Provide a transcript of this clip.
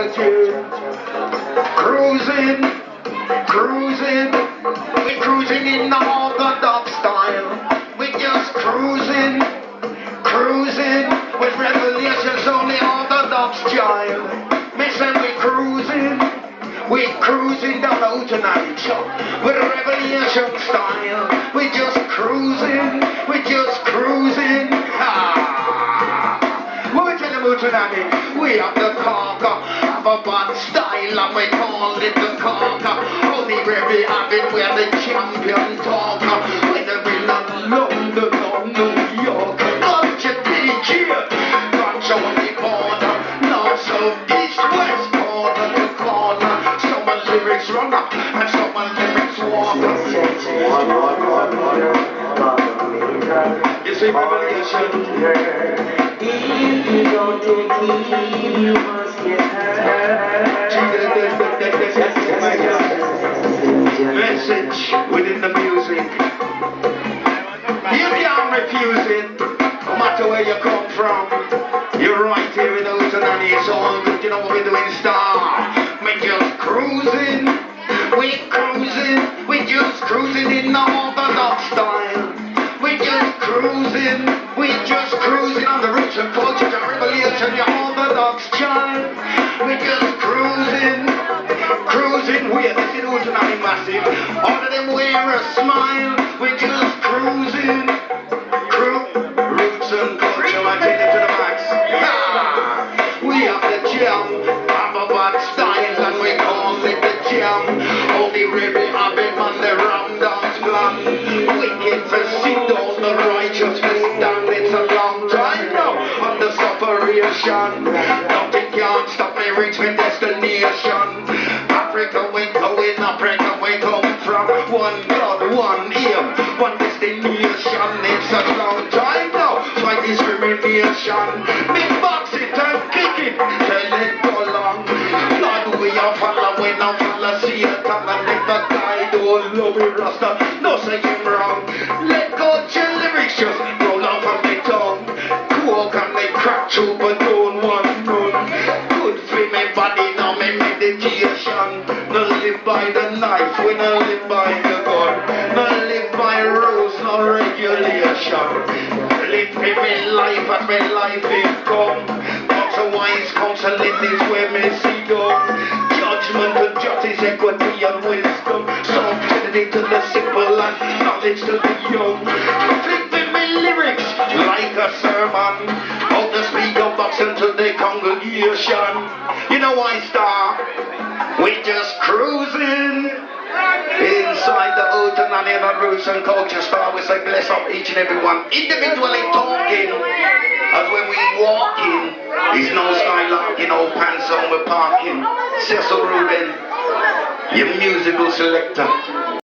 again. Cruising, cruising, we cruising in the orthodox style. We just cruising, cruising, with Revelations only orthodox child. Me say we cruising down the Hootananny with Revelation style. We just cruising, What we tell them Hootananny? We have the corker, have a bad style and we call it the corker. Only very happy we're the champion talker. Whether we love London or New York, culture DJ, control the border, north, south, east, west, corner to corner. Some are lyrics runner and some are lyrics walker. You see Revelation? If you don't take heed, you must get hurt. Message within the music. You can't refuse it, no matter where you come from. You're right here in Hootananny, it's all good, you know what we're doing, star. We're just cruising, we're just cruising in the orthodox style. We're just cruising on the roots and culture, Jah Revelations, your orthodox child. We're just cruising, we're this in Hootananny massive. All of them wear a smile. We're just cruising, roots and culture, I take it to the max. We have the jam, have a bad style, and we call it the jam. Only really happy man, the ram dance plan. Wicked to see all the righteous stand. It's a long time now on the separation. Nothing can stop me reach my destination. Africa we going, Africa we come from. One God, one aim, one destination. It's a long time now, fight discrimination. Big box it and kick it, tell it go long. Lord we are following, now follow Satan and let the guide. Oh love it Rasta, no say him wrong. Let go your lyrics just roll off of the tongue. Coke and they crack through but don't want none. Good for me body, now me meditation. No live by the knife, we no live by the gun. No live by rules, no regulation. Live for me life as my life is come. Not a wise counsel in this way me see done. Judgment and justice, equity and wisdom. Subtlety to the simple and knowledge to the young. Flipping me lyrics like a sermon. Out the speaker box into the congregation. You know why, star? We just cruising inside the Hootananny and the roots and culture star. We say bless up each and every one. Individually talking as when we walk in. There's no skylarking, no pants on, we're parking. Cecil Reuben, your musical selector.